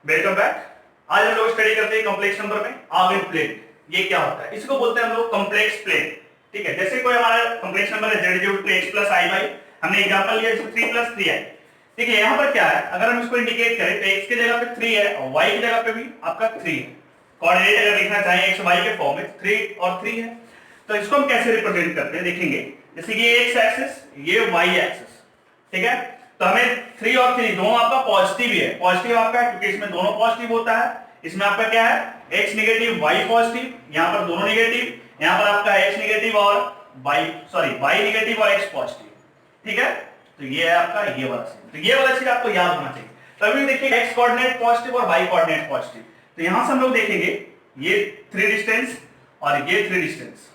Welcome back. आज हम लोग स्टडी करते हैं कॉम्प्लेक्स नंबर में आर्गन प्लेन। ये क्या होता है, इसको बोलते हैं हम लोग कॉम्प्लेक्स प्लेन। ठीक है, जैसे कोई हमारा कॉम्प्लेक्स नंबर है z equal to x plus i y, हमने एग्जांपल लिया इसमें 3 प्लस 3 है। ठीक है, यहाँ पर क्या है, अगर हम इसको इंडिकेट करें तो x की जगह पे 3 है और y की जगह पे भी आपका 3 है। कोऑर्डिनेट अगर लिखना चाहें x y के फॉर्म में 3 और 3 है, तो इसको हम कैसे रिप्रेजेंट करते हैं देखेंगे। जैसे कि ये x एक्सिस, ये y एक्सिस। ठीक है, तो हमें 3 और 3 दोनों आपका पॉजिटिव ही है। पॉजिटिव आपका है क्योंकि इसमें दोनों पॉजिटिव होता है। इसमें आपका क्या है, x नेगेटिव y पॉजिटिव, यहां पर दोनों नेगेटिव, यहां पर आपका x नेगेटिव और y नेगेटिव और x पॉजिटिव। ठीक है, तो ये है आपका ये वाला चीज। तो ये वाला चीज आपको याद होना चाहिए। तभी देखिए x कोऑर्डिनेट पॉजिटिव और y कोऑर्डिनेट पॉजिटिव। तो यहां से हम लोग देखेंगे ये 3 डिस्टेंस और ये 3 डिस्टेंस।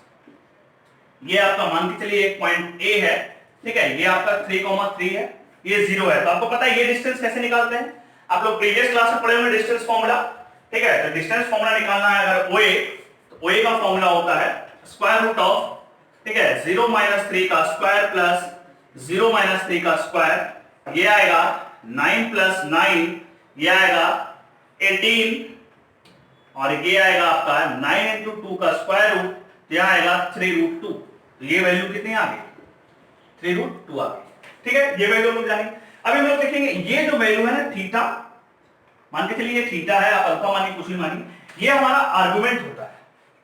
ये आपका मान के चलिए एक पॉइंट A है। ठीक है, ये आपका 3,3 है, ये 0 है। तो आपको पता है ये डिस्टेंस कैसे निकालते हैं, आप लोग प्रीवियस क्लास में पढ़े होंगे डिस्टेंस फार्मूला। ठीक है, तो डिस्टेंस फार्मूला निकालना है अगर OA, तो OA का फार्मूला होता है स्क्वायर रूट ऑफ, ठीक है, 0 - 3 का स्क्वायर प्लस 0 - 3 का स्क्वायर, ये आएगा 9 + 9, ये आएगा 18, और ये आएगा आपका 9 × 2 का स्क्वायर रूट, ये आएगा 3√2। तो ये वैल्यू कितनी आ गई, 3√2 आ गई। ठीक है, ये वैल्यू हम लोग जानेंगे। अभी हम लोग देखेंगे ये जो वैल्यू है ना थीटा, मान के चलिए ये थीटा है, आप अल्फा मानिए कुछ भी मानिए, ये हमारा आर्गुमेंट होता है।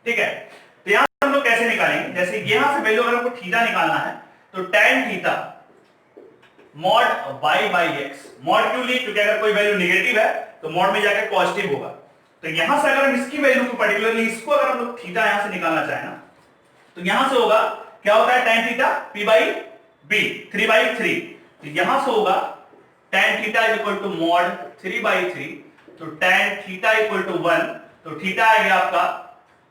ठीक है, तो यहां हम लोग कैसे निकालेंगे, जैसे यहां से वैल्यू अगर हमको थीटा निकालना है तो tan theta mod y/x। Mod क्यों ली, क्योंकि अगर कोई वैल्यू नेगेटिव है तो मॉड में जाकर पॉजिटिव होगा। तो यहां से अगर हम इसकी वैल्यू को पर्टिकुलरली इसको अगर हम लोग थीटा यहां से निकालना चाहे ना, तो यहां से होगा क्या होता है tan थीटा p/b 3/3। तो यहां से होगा tan थीटा = मॉड 3/3। तो tan थीटा = 1, तो थीटा आ गया आपका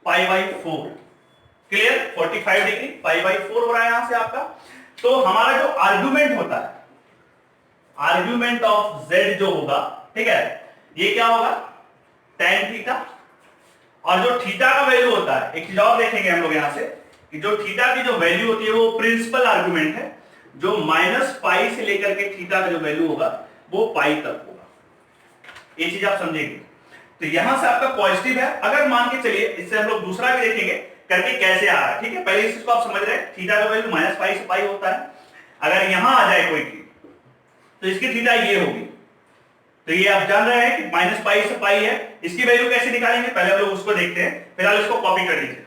π/4। क्लियर, 45 डिग्री π/4 हो रहा है यहां से आपका। तो हमारा जो आर्गुमेंट होता है, आर्गुमेंट ऑफ z जो होगा, ठीक है, ये क्या होगा tan थीटा, और जो थीटा का वैल्यू होता है, एक चीज और देखेंगे हम लोग यहां से कि जो थीटा की जो वैल्यू होती है वो प्रिंसिपल आर्गुमेंट है, जो -π से लेकर के थीटा का जो वैल्यू होगा वो π तक होगा। ये चीज आप समझेंगे। तो यहां से आपका पॉजिटिव है। अगर मान के चलिए, इससे हम लोग दूसरा भी देखेंगे करके कैसे आ रहा है। ठीक है, पहले इस चीज को आप समझ रहे हैं, थीटा का वैल्यू -π से π होता है। अगर यहां आ जाए कोई चीज तो इसकी थीटा ये होगी। तो ये आप जान रहे हैं कि -π से π है। इसकी वैल्यू कैसे निकालेंगे, पहले हम लोग उसको देखते हैं, फिलहाल इसको कॉपी कर लीजिए।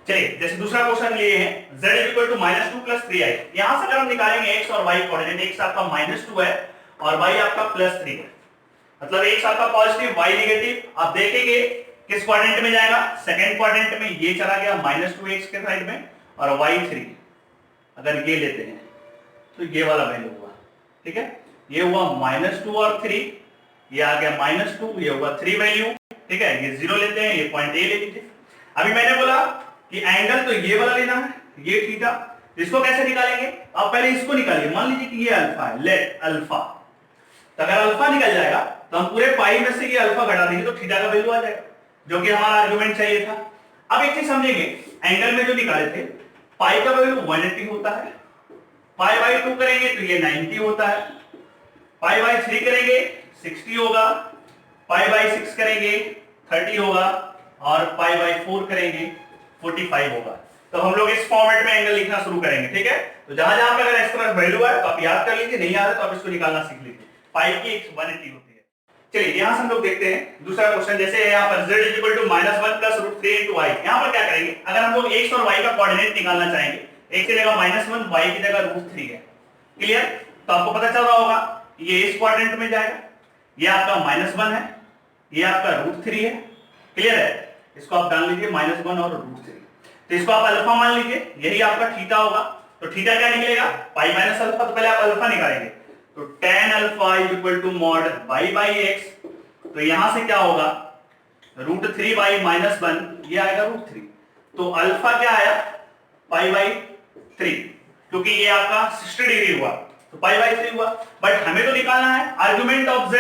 चलिए, जैसे दूसरा क्वेश्चन लिए हैं z = -2 + 3i। यहां से अगर हम निकालेंगे x और y कोऑर्डिनेट, x आपका -2 है और y आपका +3 है, मतलब x आपका पॉजिटिव y नेगेटिव। आप देखेंगे किस क्वाड्रेंट में जाएगा, सेकंड क्वाड्रेंट में। ये चला गया -2x के साइड में और y 3। अगर ये लेते हैं तो ये वाला वैल्यू हुआ। ठीक है, ये हुआ -2 और 3, ये आ गया -2, ये हुआ 3 वैल्यू। ठीक है, ये 0 लेते हैं, ये पॉइंट A ले लीजिए। अभी मैंने बोला कि एंगल तो ये वाला लेना है, ये थीटा। इसको कैसे निकालेंगे, आप पहले इसको निकालिए। मान लीजिए कि ये अल्फा है, लेट अल्फा। तो अगर अल्फा निकल जाएगा तो हम पूरे पाई में से ये अल्फा घटा देंगे तो थीटा का वैल्यू आ जाएगा, जो कि हमारा आर्गुमेंट चाहिए था। अब एक चीज समझेंगे, एंगल में जो निकाले थे पाई का वैल्यू 180 होता है, π/2 करेंगे तो ये 90 होता है, π/3 करेंगे 60 होगा, π/6 करेंगे 30 होगा, और π/4 करेंगे 45 होगा। तो हम लोग इस फॉर्मेट में एंगल लिखना शुरू करेंगे। ठीक है, तो जहां जहां पे अगर इस तरह वैल्यू है तो आप याद कर लीजिए, नहीं आ रहा तो आप इसको निकालना सीख लीजिए। पाई की 180 होती है। चलिए, यहां से हम लोग देखते हैं दूसरा क्वेश्चन। जैसे यहां पर z = -1 + √3 × y। यहां पर क्या करेंगे, अगर हम लोग x और y का कोऑर्डिनेट निकालना चाहेंगे, x की जगह -1, y की जगह √3 है। क्लियर, तो आपको पता चल रहा होगा ये इस क्वाड्रेंट में जाएगा, ये आपका -1 है, ये आपका √3 है। क्लियर है, इसको आप जान लीजिए -1 और √3। तो इसको आप अल्फा मान लीजिए, यही आपका थीटा होगा। तो थीटा क्या निकलेगा, π - अल्फा। तो पहले आप अल्फा निकालेंगे, तो tan अल्फा = मॉड y/x। तो यहां से क्या होगा, √3/-1, ये आएगा √3। तो अल्फा क्या आया, π/3, क्योंकि ये आपका 60 डिग्री हुआ तो π/3 हुआ। बट हमें तो निकालना है argument of z।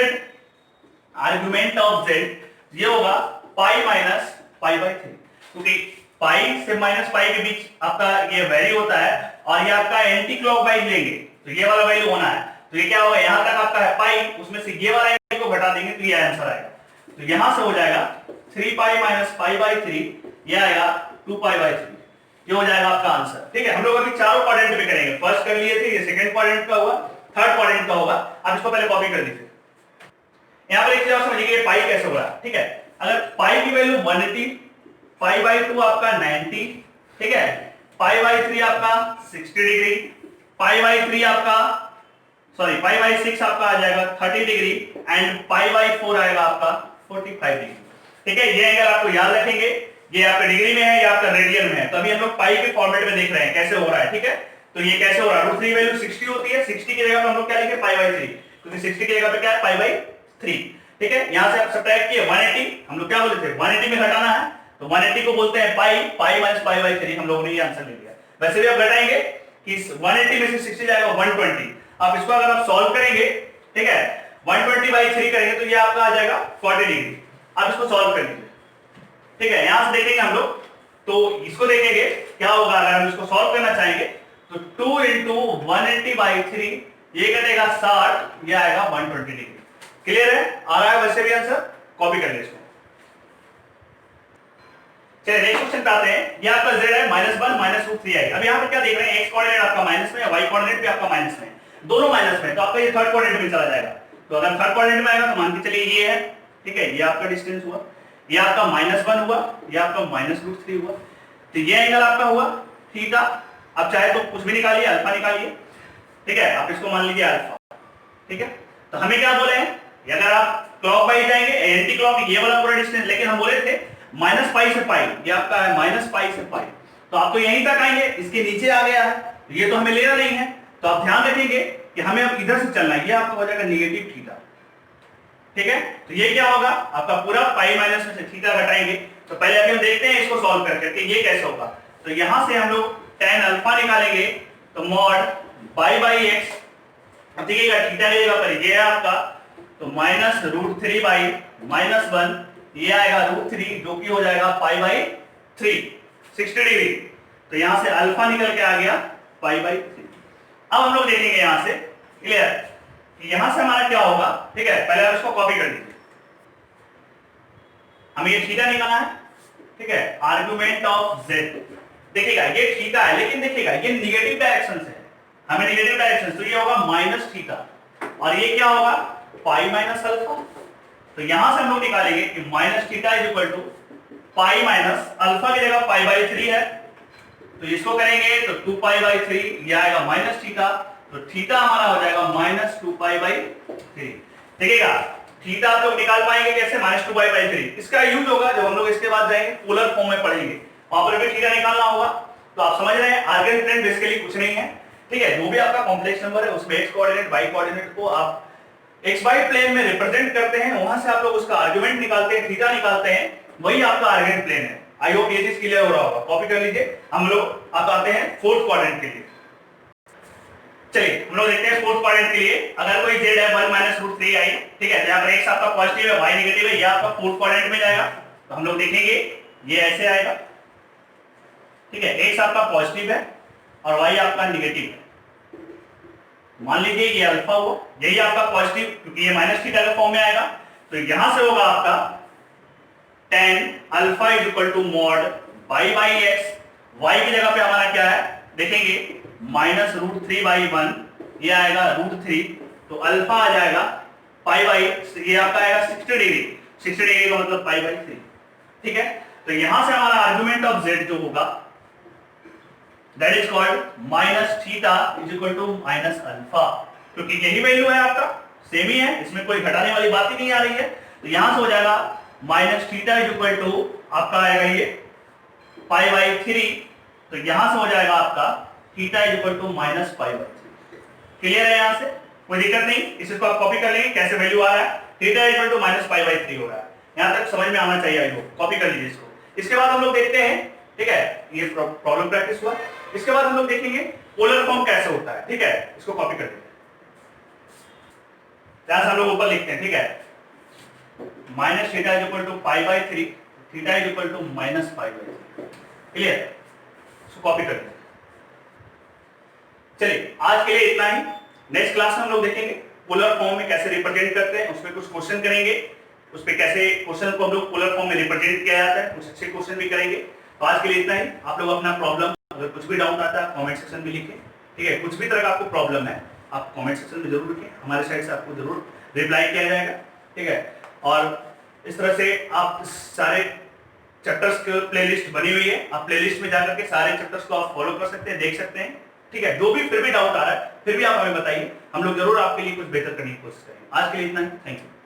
Argument of z ये होगा π - π/3, क्योंकि पाई से -π के बीच आपका ये वैल्यू होता है, और ये आपका एंटी क्लॉकवाइज लेंगे तो ये वाला वैल्यू होना है। तो ये क्या होगा, यहां तक आपका है पाई, उसमें से ये वाला घटा देंगे तो ये आंसर आएगा। तो यहां से हो जाएगा 3 पाई माइनस पाई बाई 3, ये आएगा 2 पाई बाई 3, ये हो जाएगा आपका आंसर। ठीक है, हम लोग अभी चारों क्वाड्रेंट में करेंगे, फर्स्ट कर लिए थे, ये सेकंड क्वाड्रेंट का हुआ, थर्ड क्वाड्रेंट का होगा। आप इसको पहले कॉपी कर दीजिए। यहां पर एक चीज समझिए पाई कैसे हो रहा है। ठीक है, अगर पाई की वैल्यू 180, पाई बाई 2 आपका 90, ठीक है, पाई बाई 3 आपका 60 डिग्री, पाई बाई 3 आपका सॉरी पाई बाई 6 आपका आ जाएगा 30 डिग्री एंड पाई बाई 4 आएगा आपका 45 डिग्री। ठीक है, ये एंगल आपको याद रखेंगे, ये आपका डिग्री में है या आपका रेडियन में है। तो अभी हम लोग पाई के फॉर्मेट में देख रहे हैं कैसे हो रहा है। ठीक है, तो ये कैसे हो रहा है, √3 वैल्यू 60 होती है, 60 की जगह पे हम लोग क्या लिखेंगे पाई बाई 3, क्योंकि 60 की जगह पे क्या है पाई बाई 3। ठीक है, यहां से आप सब्ट्रैक्ट किए 180, हम लोग क्या बोले थे 180 में घटाना है, तो 180 को बोलते हैं पाई, पाई माइनस पाई बाई 3, हम लोगों ने ये आंसर ले लिया। वैसे भी आप घटाएंगे कि 180 में से 60 जाएगा 120, आप इसको अगर आप सॉल्व करेंगे, ठीक है, 120 बाई 3 करेंगे तो ये आपका आ जाएगा 40 डिग्री। आप इसको सॉल्व कर लीजिए। ठीक है, यहां से देखेंगे हम लोग, तो इसको देखेंगे क्या होगा अगर हम इसको सॉल्व करना चाहेंगे, तो 2 इंटू 180 बाई 3, ये कटेगा 60, ये आएगा 120 डिग्री। क्लियर है, आ रहा है वैसे भी आंसर, कॉपी कर लीजिए इसको। चलिए नेक्स्ट क्वेश्चन पे आते हैं। ये आपका z है -1 माइनस √3 आएगा। अब यहाँ पे क्या देख रहे हैं, x कोऑर्डिनेट आपका माइनस में है, y कोऑर्डिनेट भी आपका माइनस में है, दोनों माइनस में, तो आपका ये थर्ड कोऑर्डिनेट में चला जाएगा। तो अगर थर्ड कोऑर्डिनेट में आएगा तो मान के चलिए ये है, ठीक है, ये आपका डिस्टेंस हुआ, ये आपका -1 हुआ, ये आपका -√3 हुआ, तो ये एंगल आपका हुआ थीटा। अब चाहे तो कुछ भी निकालिए, अल्फा निकालिए, ठीक है, आप इसको मान लीजिए अल्फा। ठीक है, तो हमें क्या बोले हैं, अगर आप क्लॉक वाइज जाएंगे एंटी क्लॉक ये वाला पूरा डिस्टेंस, लेकिन हम बोले थे माइनस पाई से पाई, ये आपका है माइनस पाई से पाई, तो आप तो यहीं तक आएंगे, इसके नीचे आ गया है, ये तो हमें लेना नहीं है, तो आप ध्यान रखेंगे कि हमें अब इधर से चलना है, ये आपका हो जाएगा नेगेटिव थीटा। ठीक है, तो ये क्या होगा आपका पूरा पाई माइनस में से थीटा घटाएंगे। तो पहले अभी हम देखते हैं इसको सॉल्व करके ये कैसे होगा। तो यहां से हम लोग tan अल्फा निकालेंगे, तो मॉड पाई बाई एक्स, अब देखिएगा थीटा की जगह पर ये है आपका, तो -√3 बाई -1, ये आएगा √3 जो कि हो जाएगा पाई बाई 3, 60 डिग्री। तो यहां से अल्फा निकल के आ गया पाई बाई 3। अब हम लोग देखेंगे यहां से, क्लियर, कि यहां से हमारा क्या होगा। ठीक है, पहले आप इसको कॉपी कर लीजिए, हमें ये थीटा निकालना है। ठीक है, आर्गुमेंट ऑफ z, देखिएगा ये थीटा है, लेकिन देखिएगा ये निगेटिव डायरेक्शन से है, हमें निगेटिव डायरेक्शन, तो ये होगा माइनस थीटा, और ये क्या होगा पाई माइनस अल्फा। तो यहां से हम लोग निकालेंगे कि minus theta is equal to pi minus alpha की जगह पाई बाई 3 है, तो इसको करेंगे तो 2 पाई बाई 3, ये आएगा माइनस थीटा, तो थीटा हमारा हो जाएगा -2 पाई बाई 3। देखिएगा थीटा आप लोग निकाल पाएंगे कैसे, -2 पाई बाई 3, इसका यूज होगा जब हम लोग इसके बाद जाएंगे पोलर फॉर्म में पढ़ेंगे, वहां पर भी थीटा निकालना होगा। तो आप समझ रहे हैं आर्गन प्लेन बेसिकली कुछ नहीं है। ठीक है, जो भी आपका कॉम्प्लेक्स नंबर है उसमें x कोऑर्डिनेट y कोऑर्डिनेट को आप xy प्लेन में रिप्रेजेंट करते हैं, वहां से आप लोग उसका आर्गुमेंट निकालते हैं, थीटा निकालते हैं, वही आपका आर्गन प्लेन है। आई होप ये चीज क्लियर हो रहा होगा, कॉपी कर लीजिए। हम लोग आप आते हैं फोर्थ क्वाड्रेंट के लिए। चलिए हम लोग देखते हैं फोर्थ क्वाड्रेंट के लिए, अगर कोई z है 1 -√3 आई, ठीक है, जहां पर x आपका पॉजिटिव है y नेगेटिव है, ये आपका फोर्थ क्वाड्रेंट में जाएगा। तो हम लोग देखेंगे ये ऐसे आएगा, ठीक है, x आपका पॉजिटिव है और y आपका नेगेटिव है। मान लीजिए ये अल्फा हो, यही आपका पॉजिटिव, क्योंकि ये माइनस थीटा के फॉर्म में आएगा, तो यहां से होगा आपका tan alpha is equal to mod pi by x, y की जगह पे हमारा क्या है देखेंगे -√3 बाई 1, ये आएगा √3, तो अल्फा आ जाएगा पाई बाई, ये आपका आएगा 60 डिग्री, 60 डिग्री का मतलब पाई बाई 3। ठीक है, तो यहां से हमारा आर्गुमेंट ऑफ z जो होगा that is called minus theta is equal to minus alpha, क्योंकि यही वैल्यू है आपका, सेम ही है, इसमें कोई घटाने वाली बात ही नहीं आ रही है। तो यहां से हो जाएगा minus theta is equal to आपका आएगा ये पाई बाई 3, तो यहां से हो जाएगा आपका theta is equal to minus pi by 3। Clear है, यहां से कोई दिक्कत नहीं, इसको आप कॉपी कर लेंगे कैसे वैल्यू आ रहा है, theta is equal to minus pi by 3 हो रहा है। यहां तक समझ में आना चाहिए, आई होप, कॉपी कर लीजिए इसको। इसके बाद हम लोग देखते हैं, ठीक है, ये प्रॉब्लम प्रैक्टिस हुआ। इसके बाद हम लोग देखेंगे पोलर फॉर्म कैसे होता है। ठीक है, इसको कॉपी कर लीजिए, जहां से हम लोग ऊपर लिखते हैं, ठीक है, minus theta is equal to pi by 3, theta is equal to minus pi by 3। Clear, इसको कॉपी कर लीजिए। चलिए आज के लिए इतना ही, नेक्स्ट क्लास में हम लोग देखेंगे पोलर फॉर्म में कैसे रिप्रेजेंट करते हैं, उस पर कुछ क्वेश्चन करेंगे, उस पर कैसे क्वेश्चन को हम लोग पोलर फॉर्म में रिप्रेजेंट किया जाता है, कुछ अच्छे क्वेश्चन भी करेंगे। तो आज के लिए इतना ही। आप लोग अपना प्रॉब्लम, अगर कुछ भी डाउट आता है कमेंट सेक्शन में लिखें, ठीक है। कुछ भी तरह का आपको प्रॉब्लम है आप कमेंट सेक्शन में जरूर लिखें, हमारे साइड से आपको जरूर रिप्लाई किया जाएगा, ठीक है। और इस तरह से आप सारे चैप्टर्स की प्लेलिस्ट बनी हुई है, आप प्लेलिस्ट में जाकर के सारे चैप्टर्स को आप फॉलो कर सकते हैं, देख सकते हैं, ठीक है। जो भी फिर भी डाउट आ रहा है फिर भी आप हमें बताइए, हम लोग जरूर आपके लिए कुछ बेहतर करने की कोशिश करेंगे। आज के लिए इतना ही, थैंक यू।